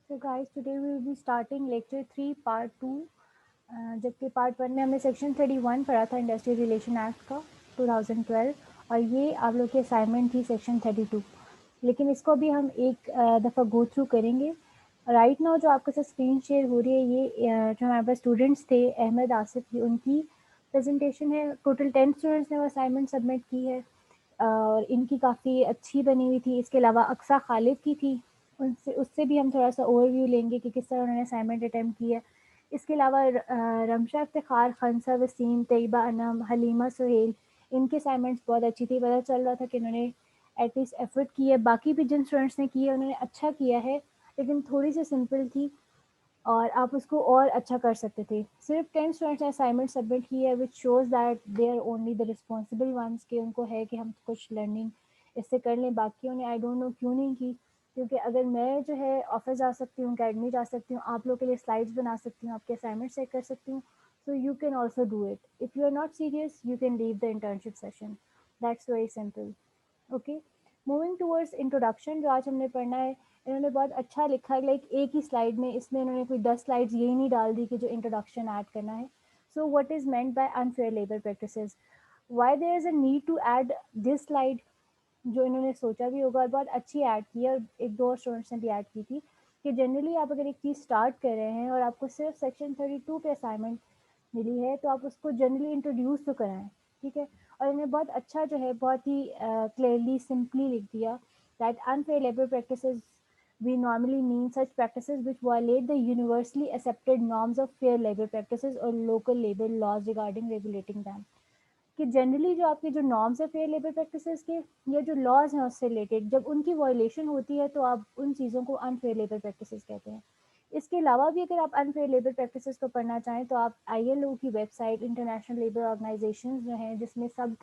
So guys, today we will be starting lecture 3 part 2, जबकि part 1 में हमने section 31 पढ़ा था इंडस्ट्रियल रिलेशन एक्ट का 2012 और ये आप लोग की असाइनमेंट थी सेक्शन 32। लेकिन इसको भी हम एक दफ़ा गो थ्रू करेंगे। राइट नाउ जो आपके साथ स्क्रीन शेयर हो रही है ये जो हमारे पास स्टूडेंट्स थे अहमद आसिफ की उनकी प्रेजेंटेशन है। टोटल 10 स्टूडेंट्स ने वो असाइनमेंट सबमिट की है और इनकी काफ़ी अच्छी बनी हुई थी। इसके अलावा अक्सा खालिद की थी, उनसे उससे भी हम थोड़ा सा ओवरव्यू लेंगे कि किस तरह उन्होंने असाइनमेंट अटैम्प्ट किया। इसके अलावा रमशा इफ्तिखार, खनसा वसीम, तैयबा अनम, हलीमा सुहेल, इनके असाइनमेंट्स बहुत अच्छी थी। पता चल रहा था कि उन्होंने एटलीस्ट एफर्ट की है। बाकी भी जिन स्टूडेंट्स ने किया उन्होंने अच्छा किया है, लेकिन थोड़ी सी सिंपल थी और आप उसको और अच्छा कर सकते थे। सिर्फ 10 स्टूडेंट्स ने असाइनमेंट सबमिट की है, which shows that they are only the responsible ones, कि उनको है कि हम कुछ लर्निंग इससे कर लें। बाकियों ने आई डोंट नो क्यों नहीं की, क्योंकि अगर मैं जो है ऑफिस जा सकती हूँ, अकेडमी जा सकती हूँ, आप लोग के लिए स्लाइड्स बना सकती हूँ, आपके असाइनमेंट चेक कर सकती हूँ, so you can also do it. If you are not serious you can leave the internship session. That's very simple. Okay, moving towards introduction जो आज हमने पढ़ना है, इन्होंने बहुत अच्छा लिखा है। लाइक एक ही स्लाइड में इसमें इन्होंने कोई 10 स्लाइड्स यही नहीं डाल दी कि जो इंट्रोडक्शन ऐड करना है। So what is meant by unfair labour practices, why there is a need to add this slide, जो इन्होंने सोचा भी होगा और बहुत अच्छी ऐड की है। और एक दो स्टूडेंट्स ने भी ऐड की थी कि जनरली आप अगर एक चीज़ स्टार्ट कर रहे हैं और आपको सिर्फ सेक्शन 32 पे असाइनमेंट मिली है तो आप उसको जनरली इंट्रोड्यूस तो कराएं। ठीक है, और इन्हें बहुत अच्छा जो है बहुत ही क्लियरली सिंपली लिख दिया that unfair labour practices we normally mean such practices which violate the universally accepted norms of fair labor practices or local labor laws regarding regulating them। कि जनरली जो आपके जो नॉर्म्स है फेयर लेबर प्रैक्टिसेस के या जो laws हैं उससे रिलेटेड, जब उनकी वायलेशन होती है तो आप उन चीज़ों को अनफेयर लेबर प्रैक्टिसेस कहते हैं। इसके अलावा भी अगर आप अनफेयर लेबर प्रैक्टिसेस को पढ़ना चाहें तो आप ILO की वेबसाइट, इंटरनेशनल लेबर ऑर्गेनाइजेशन जो हैं जिसमें सब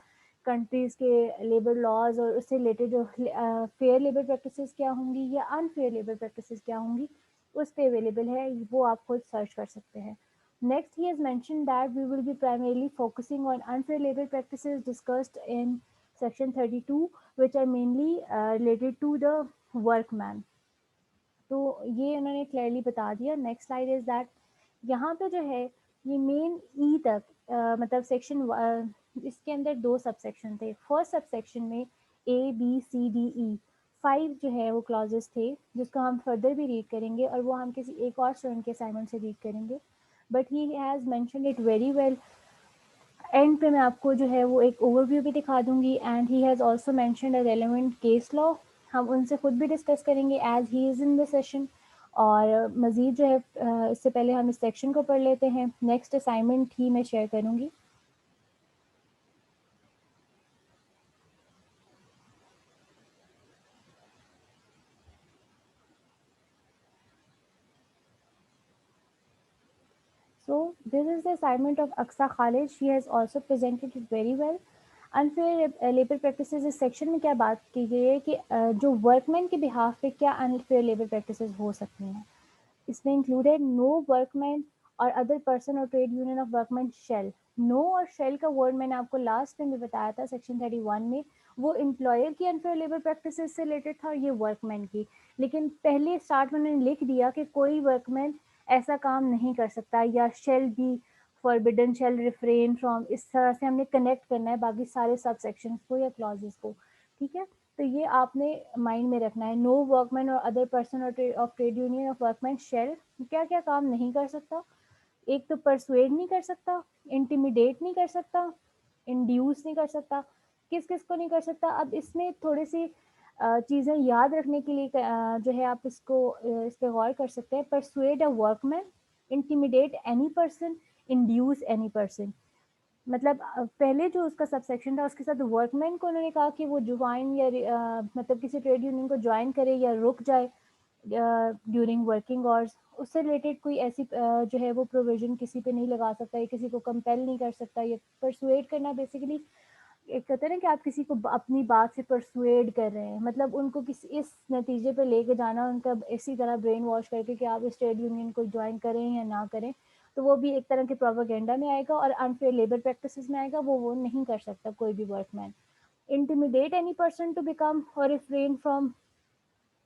कंट्रीज़ के लेबर लॉज और उससे रिलेटेड जो फेयर लेबर प्रैक्टिसेस क्या होंगी या अनफेयर लेबर प्रैक्टिसेस क्या होंगी उस पर अवेलेबल है, वो आप खुद सर्च कर सकते हैं। Next, he has mentioned that we will be primarily focusing on unfair labor practices discussed in section 32, which are mainly related to the workman। तो ये उन्होंने क्लियरली बता दिया। नेक्स्ट स्लाइड इज दैट यहाँ पे जो है ये मेन ई तक मतलब सेक्शन इसके अंदर दो सब सेक्शन थे। फर्स्ट सब सेक्शन में ABCDE 5 जो है वो क्लॉजेस थे जिसको हम फर्दर भी रीड करेंगे और वो हम किसी एक और स्टूडेंट के असाइनमेंट से रीड करेंगे, but he has mention it very well. And पे मैं आपको जो है वो एक ओवरव्यू भी दिखा दूंगी and he has also mentioned a relevant case law, हम उनसे खुद भी डिस्कस करेंगे as he is in the session. और मज़ीद जो है इससे पहले हम इस सेक्शन को पढ़ लेते हैं। नेक्स्ट असाइनमेंट ही मैं शेयर करूँगी। So this is the assignment of Aksa Khalid. She has also presented it very well. Unfair labour practices इस सेक्शन में क्या बात की गई है कि जो वर्कमैन के बिहाफ पे क्या अनफेयर लेबर प्रैक्टिसेस हो सकती हैं। इसमें इंक्लूडेड नो वर्कमैन और अदर पर्सन और trade union of workman shall. No और शेल का वर्ड मैंने आपको लास्ट में भी बताया था सेक्शन 31 में, वो एम्प्लॉयर की अनफेयर लेबर प्रैक्टिसेस से रिलेटेड था और ये वर्कमैन की। लेकिन पहले स्टार्ट में उन्होंने लिख दिया कि कोई वर्कमैन ऐसा काम नहीं कर सकता या shall be forbidden, shall refrain from, इस तरह से हमने कनेक्ट करना है बाकी सारे सब सेक्शन को या क्लॉजेस को। ठीक है, तो ये आपने माइंड में रखना है। नो वर्कमैन और other person of trade union of workman shall क्या क्या काम नहीं कर सकता। एक तो परसुएड नहीं कर सकता, इंटिमिडेट नहीं कर सकता, इंड्यूस नहीं कर सकता। किस किस को नहीं कर सकता? अब इसमें थोड़ी सी चीज़ें याद रखने के लिए जो है आप इसको इस पर गौर कर सकते हैं। Persuade a workman, intimidate any person, induce any person. मतलब पहले जो उसका सबसेक्शन था उसके साथ वर्कमैन को उन्होंने कहा कि वो ज्वाइन या मतलब किसी ट्रेड यूनियन को ज्वाइन करे या रुक जाए ड्यूरिंग वर्किंग आवर्स। उससे रिलेटेड कोई ऐसी जो है वो प्रोविजन किसी पे नहीं लगा सकता या किसी को कंपेल नहीं कर सकता। ये परसुएड करना बेसिकली एक कहते हैं ना कि आप किसी को अपनी बात से परसुएड कर रहे हैं, मतलब उनको किसी इस नतीजे पे लेके जाना उनका इसी तरह ब्रेन वॉश करके कि आप इस ट्रेड यूनियन को ज्वाइन करें या ना करें। तो वो भी एक तरह के प्रोपेगेंडा में आएगा और अनफेयर लेबर प्रैक्टिसेस में आएगा, वो नहीं कर सकता कोई भी workman. Intimidate any person to become और रिफ्रेन फ्रॉम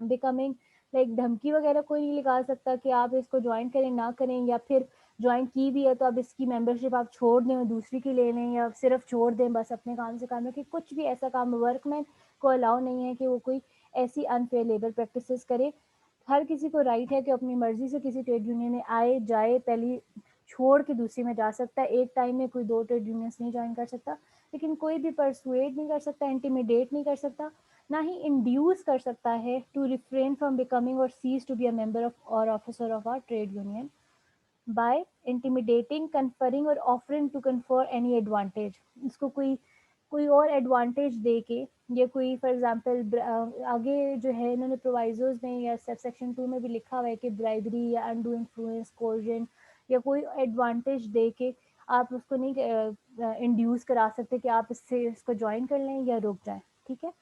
बिकमिंग लाइक धमकी वगैरह कोई नहीं लगा सकता कि आप इसको ज्वाइन करें ना करें, या फिर ज्वाइन की भी है तो अब इसकी मेंबरशिप आप छोड़ दें और दूसरी की ले लें, या सिर्फ छोड़ दें बस अपने काम से काम है, कि कुछ भी ऐसा काम वर्कमैन को अलाउ नहीं है कि वो कोई ऐसी अनफेयर लेबर प्रैक्टिसेस करे। हर किसी को राइट है कि अपनी मर्जी से किसी ट्रेड यूनियन में आए जाए, पहली छोड़ के दूसरी में जा सकता है। एक टाइम में कोई 2 ट्रेड यूनियंस नहीं ज्वाइन कर सकता, लेकिन कोई भी परसुएड नहीं कर सकता, इंटिमिडेट नहीं कर सकता, ना ही इंड्यूस कर सकता है टू रिफ्रेन फ्रॉम बिकमिंग और cease to be a member of और officer of or trade union by intimidating, conferring और offering to confer any advantage. इसको कोई कोई और एडवांटेज दे के, या कोई फॉर एग्जांपल आगे जो है इन्होंने प्रोवाइजोज में या सब सेक्शन 2 में भी लिखा हुआ है कि ब्राइबरी या अनडू इन्फ्लुएंस, कोर्जन या कोई एडवांटेज दे के आप उसको नहीं इंड्यूस करा सकते कि आप इससे इसको ज्वाइन कर लें या रुक जाएं, ठीक है।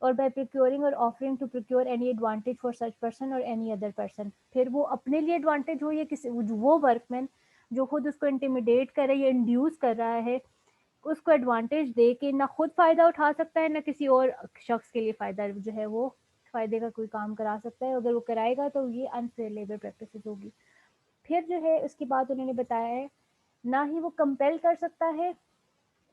और बाय प्रोक्योरिंग और offering to procure any advantage for such person और एनी अदर पर्सन, फिर वो अपने लिए एडवांटेज हो या किसी वो वर्कमैन जो खुद उसको इंटिमिडेट कर रहा है या इंड्यूस कर रहा है, उसको एडवांटेज दे के ना खुद फ़ायदा उठा सकता है, ना किसी और शख्स के लिए फ़ायदा जो है वो फ़ायदे का कोई काम करा सकता है। अगर वो कराएगा तो ये अनफेयर लेबर प्रैक्टिसेस होगी। फिर जो है उसके बाद उन्होंने बताया है, ना ही वो कंपेल कर सकता है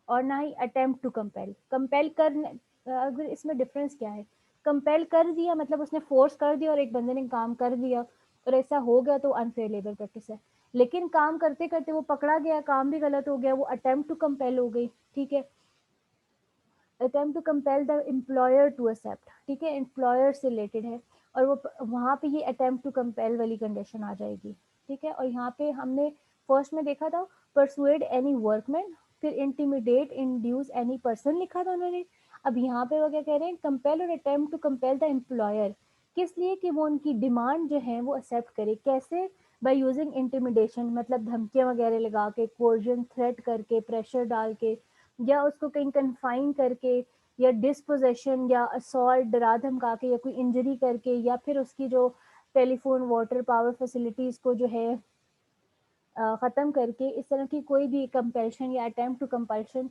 और ना ही अटेम्प्ट टू कंपेल। कंपेल कर, अगर इसमें डिफरेंस क्या है, कंपेल कर दिया मतलब उसने फोर्स कर दिया और एक बंदे ने काम कर दिया और ऐसा हो गया तो अनफेयर लेबर प्रैक्टिस है। लेकिन काम करते करते वो पकड़ा गया, काम भी गलत हो गया, वो अटेम्प्ट टू कंपेल हो गई, ठीक है। Attempt to compel the employer to accept, ठीक है, एम्प्लॉयर से रिलेटेड है, और वो वहाँ पे ये अटेम्प्ट टू कंपेल वाली कंडीशन आ जाएगी, ठीक है। और यहाँ पे हमने फर्स्ट में देखा था परसुएड एनी वर्कमैन, फिर इंटिमिडेट इंड्यूस एनी पर्सन लिखा था उन्होंने। अब यहाँ पे वो क्या कह रहे हैं, कंपेल और attempt to compel the employer, किस लिए कि वो उनकी डिमांड जो है वो एक्सेप्ट करे। कैसे? बाय यूजिंग इंटिमिडेशन, मतलब धमकियां वगैरह लगा के, कोर्जन थ्रेट करके, प्रेशर डाल के, या उसको कहीं कन्फाइन करके, या डिस्पोजेशन या असॉल्ट डरा धमका के, या कोई इंजरी करके, या फिर उसकी जो टेलीफोन वाटर पावर फैसिलिटीज़ को जो है ख़त्म करके, इस तरह की कोई भी कंपल्शन या attempt to compulsion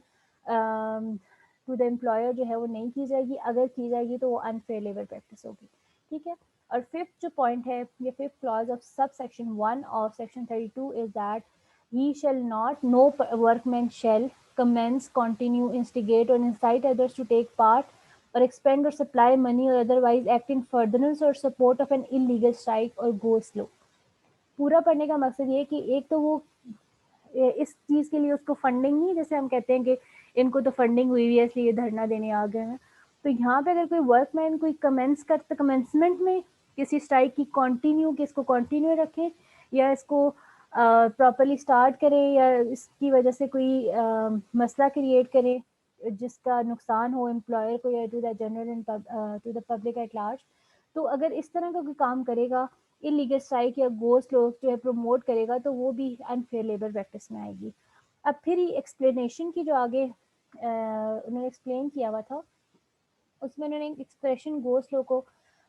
to the employer जो है वो नहीं की जाएगी। अगर की जाएगी तो वो अनफेयर लेबर प्रैक्टिस होगी, ठीक है। और फिफ्थ जो पॉइंट है, ये fifth clause of sub section 1 of section 32 is that he shall not, no workman shall commence, continue, instigate or incite others to take part or expend or supply money or otherwise act in furtherance or support of an illegal strike or go slow। पूरा पढ़ने का मकसद ये है कि एक तो वो इस चीज़ के लिए उसको फंडिंग नहीं, जैसे हम कहते हैं कि इनको तो फंडिंग हुई हुई है इसलिए ये धरना देने आ गए हैं, तो यहाँ पे अगर कोई वर्कमैन कोई कमेंस करता, कमेंसमेंट में किसी स्ट्राइक की कंटिन्यू, कि इसको कंटिन्यू रखें या इसको प्रॉपरली स्टार्ट करें, या इसकी वजह से कोई मसला क्रिएट करें जिसका नुकसान हो एम्प्लॉयर को या to the general and to the public at large, तो अगर इस तरह का कोई काम करेगा, इलीगल स्ट्राइक या गो स्लो जो है प्रमोट करेगा, तो वो भी अनफेयर लेबर प्रैक्टिस में आएगी। अब फिर ही एक्सप्लेनेशन की जो आगे उन्होंने एक्सप्लेन किया हुआ था, उसमें उन्होंने एक्सप्रेशन गो स्लो को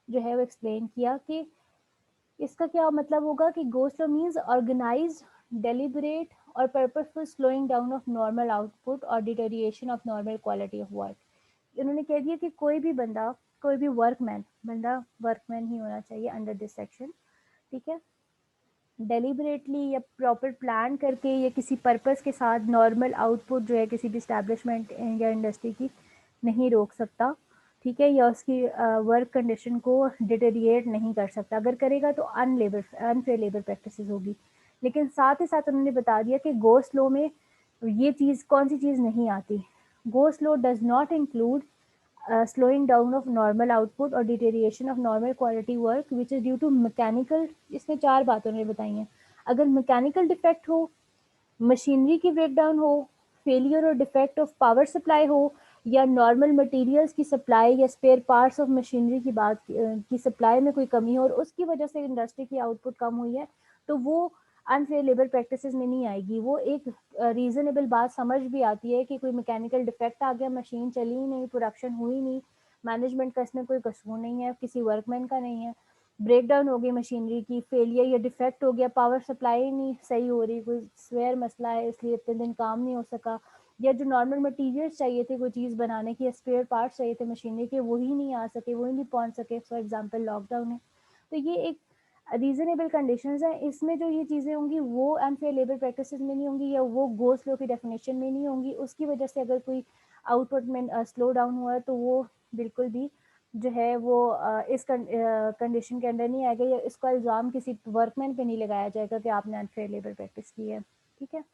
जो है वो एक्सप्लेन किया कि इसका क्या मतलब होगा कि go slow means organise, deliberate और purposeful slowing down of normal output और deterioration of normal quality of work. उन्होंने कह दिया कि कोई भी बंदा, कोई भी बंदा वर्कमैन ही होना चाहिए अंडर दिस सेक्शन, ठीक है। डेलिबरेटली या प्रॉपर प्लान करके या किसी पर्पस के साथ नॉर्मल आउटपुट जो है किसी भी इस्टेब्लिशमेंट या इंडस्ट्री की नहीं रोक सकता, ठीक है, या उसकी वर्क कंडीशन को डिटेरिएट नहीं कर सकता। अगर करेगा तो अनफेयर लेबर प्रैक्टिसेस होगी। लेकिन साथ ही साथ उन्होंने बता दिया कि गो स्लो में ये चीज़, कौन सी चीज़ नहीं आती। Go slow does not include slowing down of normal output or deterioration of normal quality work which is due to mechanical। इसमें 4 बातें उन्होंने बताई हैं। अगर मैकेनिकल डिफेक्ट हो, मशीनरी की ब्रेकडाउन हो, फेलियर और डिफेक्ट ऑफ पावर सप्लाई हो, या नॉर्मल मटेरियल्स की सप्लाई या स्पेयर पार्ट्स ऑफ मशीनरी की की सप्लाई में कोई कमी हो और उसकी वजह से इंडस्ट्री की आउटपुट कम हुई है, तो वो अनफेयर लेबर प्रैक्टिसेस में नहीं आएगी। वो एक रीजनेबल बात समझ भी आती है कि कोई मैकेनिकल डिफेक्ट आ गया, मशीन चली ही नहीं, प्रोडक्शन हुई नहीं, मैनेजमेंट का इसमें कोई कसूर नहीं है, किसी वर्कमैन का नहीं है, ब्रेकडाउन हो गई मशीनरी की, फेलियर या डिफेक्ट हो गया, पावर सप्लाई नहीं सही हो रही, कोई स्वेयर मसला है इसलिए इतने दिन काम नहीं हो सका, या जो नॉर्मल मटेरियल्स चाहिए थे कोई चीज़ बनाने की, स्पेयर पार्ट्स चाहिए थे मशीनरी के, वही नहीं आ सके, वही नहीं पहुंच सके, फॉर एग्जांपल लॉकडाउन है, तो ये एक रीजनेबल कंडीशंस हैं। इसमें जो ये चीज़ें होंगी वो अनफेयर लेबर प्रैक्टिसेस में नहीं होंगी या वो गो स्लो की डेफिनेशन में नहीं होंगी। उसकी वजह से अगर कोई आउटपुट में स्लो डाउन हुआ है तो वो बिल्कुल भी जो है वो इस कंडीशन के अंडर नहीं आएगा, या इसका इल्ज़ाम किसी वर्कमैन पे नहीं लगाया जाएगा कि आपने अनफेयर लेबर प्रैक्टिस की है। ठीक है,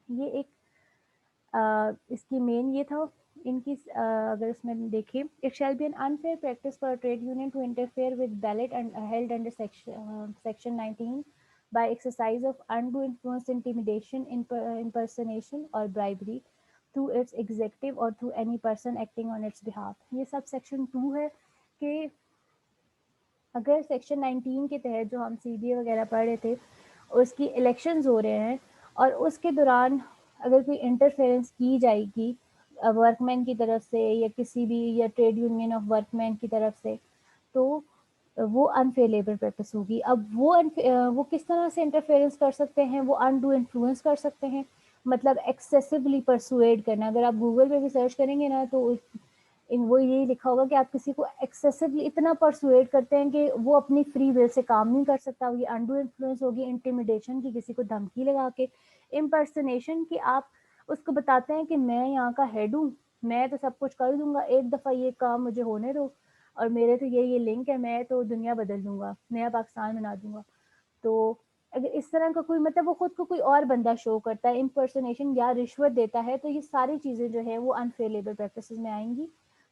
ये एक इसकी मेन ये था इनकी। अगर इसमें देखें, it shall be an unfair practice for trade union to interfere with ballot and held under section 19 by exercise of undue influence, intimidation, impersonation or bribery through its executive or through any person acting on its behalf। ये sub section 2 है कि अगर section 19 के तहत जो हम CBA वगैरह पढ़ रहे थे उसकी इलेक्शंस हो रहे हैं और उसके दौरान अगर कोई इंटरफेरेंस की जाएगी वर्कमैन की तरफ से या किसी भी या ट्रेड यूनियन ऑफ वर्कमैन की तरफ से, तो वो अनफेयर लेबर प्रैक्टिस होगी। अब वो किस तरह से इंटरफेरेंस कर सकते हैं, वो अनडू इन्फ्लुएंस कर सकते हैं, मतलब एक्सेसिवली परसुएड करना। अगर आप गूगल पे भी सर्च करेंगे ना तो इन वो यही लिखा होगा कि आप किसी को एक्सेसिवली इतना परसुएड करते हैं कि वो अपनी फ्री विल से काम नहीं कर सकता। ये अनडू इन्फ्लुएंस होगी, इंटिमिडेशन की, किसी को धमकी लगा के, इम्पर्सनेशन की, आप उसको बताते हैं कि मैं यहाँ का हेड हूँ, मैं तो सब कुछ कर दूंगा, एक दफ़ा ये काम मुझे होने दो और मेरे तो ये लिंक है, मैं तो दुनिया बदल दूंगा, नया पाकिस्तान बना दूंगा। तो अगर इस तरह का कोई मतलब वो खुद को कोई और बंदा शो करता है, इम्पर्सनेशन या रिश्वत देता है, तो ये सारी चीज़ें जो है वो अनफेयर लेबर प्रैक्टिसेस में आएंगी।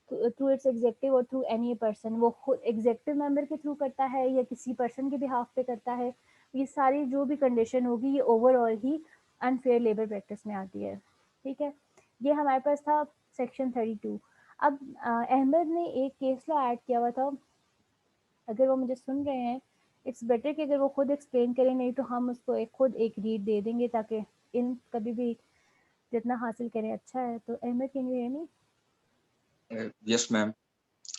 थ्रू इट्स एग्जेक्टिव और थ्रू एनी पर्सन, वो खुद एग्जेक्टिव मेंबर के थ्रू करता है या किसी पर्सन के बिहाफ पे करता है, ये सारी जो भी कंडीशन होगी ये ओवरऑल ही अनफेयर लेबर प्रैक्टिस में आती है। ठीक है, ये हमारे पास था सेक्शन 32। अब अहमद ने एक केस लॉ ऐड किया हुआ था, अगर वो मुझे सुन रहे हैं इट्स बेटर कि अगर वो खुद एक्सप्लेन करें, नहीं तो हम उसको खुद एक रीड दे देंगे ताकि इन कभी भी जितना हासिल करें अच्छा है। तो Ahmad, can you hear me? Yes ma'am,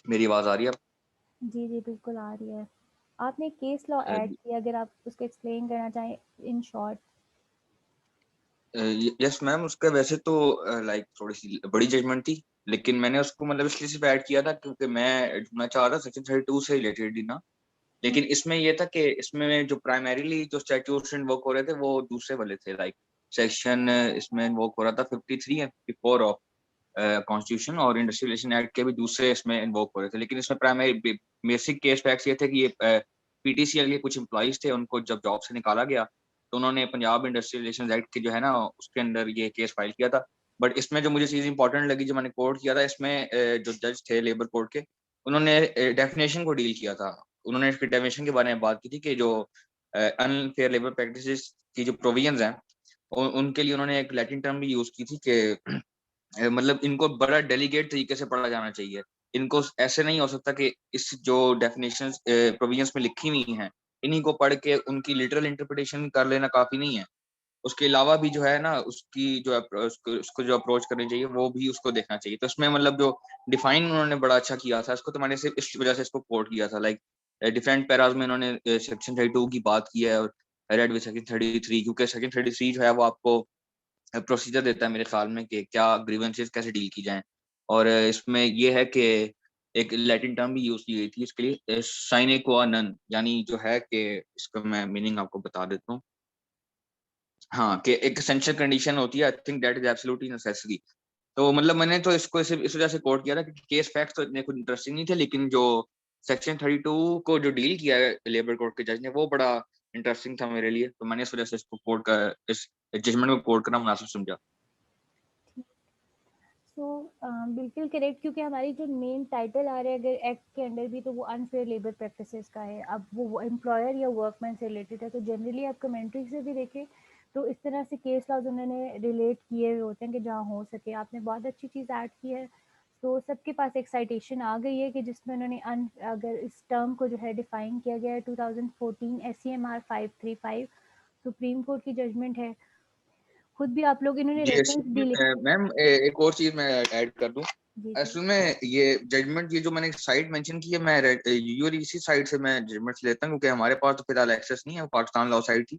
मेरी आवाज आ रही है? जी जी बिल्कुल आ रही है। आपने केस लॉ ऐड अब किया, अगर आप उसको एक्सप्लेन करना चाहें इन शॉर्ट। यस मैम, उसका वैसे तो लाइक थोड़ी सी बड़ी जजमेंट थी, लेकिन मैंने उसको मतलब इसलिए सिर्फ ऐड किया था क्योंकि मैं चाह रहा था सेक्शन 32 से रिलेटेड ही ना। लेकिन इसमें ये था कि इसमें जो प्राइमरीली जो स्टैट्यूट्स इन्वोक हो रहे थे वो दूसरे वाले थे, लाइक सेक्शन इसमें इन्वोक हो रहा था 53 एंड 54 ऑफ कॉन्स्टिट्यूशन, और इंडस्ट्रियल रिलेशन एक्ट के भी दूसरे इसमें इन्वोक हो रहे थे। लेकिन इसमें प्राइमरी बेसिक केस फैक्ट्स ये थे कि ये पीटीसीएल के कुछ एम्प्लॉइज थे, उनको जब जॉब से निकाला गया तो उन्होंने पंजाब इंडस्ट्रियल रिलेशन एक्ट के जो है ना उसके अंदर ये केस फाइल किया था। बट इसमें जो मुझे चीज इंपॉर्टेंट लगी जो मैंने कोर्ट किया था इसमें, जो जज थे लेबर कोर्ट के, उन्होंने डेफिनेशन को डील किया था। उन्होंने इसकी डेफिनेशन के बारे में बात की थी कि जो अनफेयर लेबर प्रैक्टिसेस की जो प्रोविजंस हैं उनके लिए उन्होंने एक लैटिन टर्म भी यूज की थी कि मतलब इनको बड़ा डेलीगेट तरीके से पढ़ा जाना चाहिए। इनको ऐसे नहीं हो सकता कि इस जो डेफिनेशंस प्रोविजंस में लिखी हुई हैं इन्हीं को पढ़ के उनकी लिटरल इंटरप्रिटेशन कर लेना काफी नहीं है। उसके अलावा भी जो है ना उसकी जो उसको जो अप्रोच करनी चाहिए वो भी उसको देखना चाहिए। तो इसमें मतलब जो डिफाइन उन्होंने बड़ा अच्छा किया था इसको, तो मैंने सिर्फ इस वजह से इसको कोट किया था। लाइक डिफरेंट पैराज में उन्होंने सेक्शन 32 की बात की है और रेड विद सेक्शन 33, क्योंकि सेक्शन 33 जो है वो आपको प्रोसीजर देता है मेरे ख्याल में कि क्या ग्रीवेंसेस कैसे डील की जाएं। और इसमें ये है कि एक लैटिन टर्म भी यूज की गई थी इसके लिए, साइने क्वा नन, यानी जो है कि इसका मैं मीनिंग आपको बता देता हूँ। हाँ, कि एक एसेंशियल कंडीशन होती है, I think that is absolutely necessary. तो मतलब मैंने तो इसको सिर्फ इस वजह से कोट किया था कि केस फैक्ट्स तो इतने कुछ इंटरेस्टिंग नहीं थे, लेकिन जो सेक्शन 32 को जो डील किया है लेबर कोर्ट के जज ने वो बड़ा इंटरेस्टिंग था मेरे लिए, तो मैंने इस वजह से इसको कोर्ट का इस जजमेंट को कोर्ट करना मुनासिब समझा। सो बिल्कुल करेक्ट, क्योंकि हमारी जो मेन टाइटल आ रहा है अगर एक्ट के अंडर भी तो वो अनफेयर लेबर प्रैक्टिसेस का है। अब वो एम्प्लॉयर या वर्कमैन से रिलेटेड है, तो जनरली आप कमेंट्री से भी देखें तो इस तरह से केस लॉज उन्होंने रिलेट किए हुए होते हैं कि जहाँ हो सके। आपने बहुत अच्छी चीज़ ऐड की है। तो सबके पास एक साइटेशन आ गई है कि जिसमें उन्होंने अगर इस टर्म को जो है डिफाइन किया गया है 2014 SCMR 535, सुप्रीम कोर्ट की जजमेंट है। खुद भी आप लोग, इन्होंने ये रेफरेंस भी लिखा। मैम एक और चीज मैं ऐड कर दूं। जी जी असल में ये जजमेंट ये जो मैंने साइट मेंशन की है, मैं यूजुअली इसी साइट से मैं जजमेंट्स लेता हूँ क्योंकि हमारे पास तो फिलहाल एक्सेस नहीं है, वो पाकिस्तान लॉ साइट थी।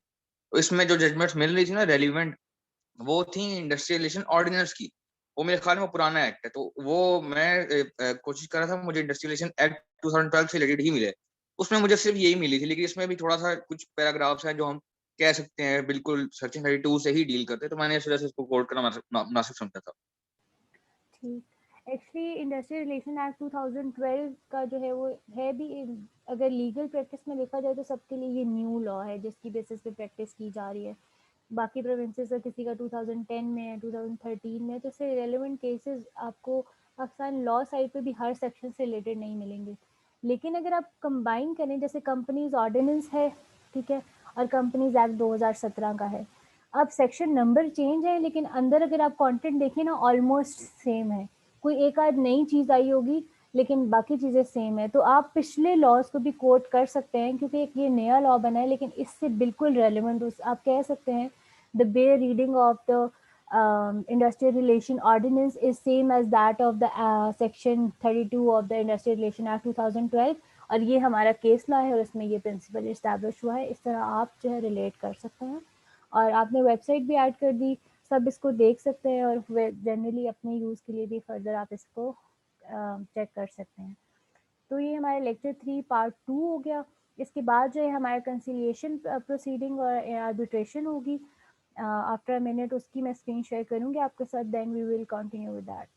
तो इसमें जो जजमेंट्स मिल रही थी ना रेलिवेंट, वो थी इंडस्ट्रियल रिलेशन ऑर्डिनेंस की। वो मेरे ख्याल में वो पुराना एक्ट है, तो वो मैं कोशिश कर रहा था मुझे इंडस्ट्रियल रिलेशन एक्ट 2012 से रिलेटेड ही मिले। उसमें मुझे सिर्फ यही मिली थी, लेकिन इसमें भी थोड़ा-सा कुछ पैराग्राफ्स हैं जो हम कह सकते हैं बिल्कुल सेक्शन 32 से ही डील करते हैं, तो मैंने इस वजह से इसको कोट करना मुनासिब समझा था। ठीक। एक्चुअली इंडस्ट्रियल रिलेशन एक्ट 2012 का जो है वो है भी, अगर लीगल प्रैक्टिस में देखा जाए तो सबके लिए ये न्यू लॉ है जिसकी बेसिस पे प्रैक्टिस की जा रही है। बाकी प्रोविंसेस का किसी का 2010 में है, 2013 में, तो इससे रेलेवेंट केसेस आपको पाकिस्तान लॉ साइड पे भी हर सेक्शन से रिलेटेड नहीं मिलेंगे। लेकिन अगर आप कंबाइन करें, जैसे कंपनीज ऑर्डिनेंस है, ठीक है, और कंपनीज एक्ट 2017 का है, अब सेक्शन नंबर चेंज है लेकिन अंदर अगर आप कंटेंट देखें ना ऑलमोस्ट सेम है। कोई एक आध नई चीज़ आई होगी लेकिन बाकी चीज़ें सेम है। तो आप पिछले लॉज को भी कोट कर सकते हैं क्योंकि एक ये नया लॉ बना है, लेकिन इससे बिल्कुल रेलिवेंट आप कह सकते हैं the bare reading of the industrial relation ordinance is same as that of the section 32 of the industrial relation act 2012, और ये हमारा केस लॉ है और इसमें ये प्रिंसिपल इस्टेब्लिश हुआ है। इस तरह आप जो है रिलेट कर सकते हैं। और आपने वेबसाइट भी ऐड कर दी, सब इसको देख सकते हैं और जनरली अपने यूज़ के लिए भी फर्दर आप इसको चेक कर सकते हैं। तो ये हमारे लेक्चर 3 पार्ट 2 हो गया। इसके बाद जो है हमारा कंसिलिएशन प्रोसीडिंग और आर्बिट्रेशन होगी आफ्टर अ मिनट, उसकी मैं स्क्रीन शेयर करूँगी आपके साथ, then we will continue with that.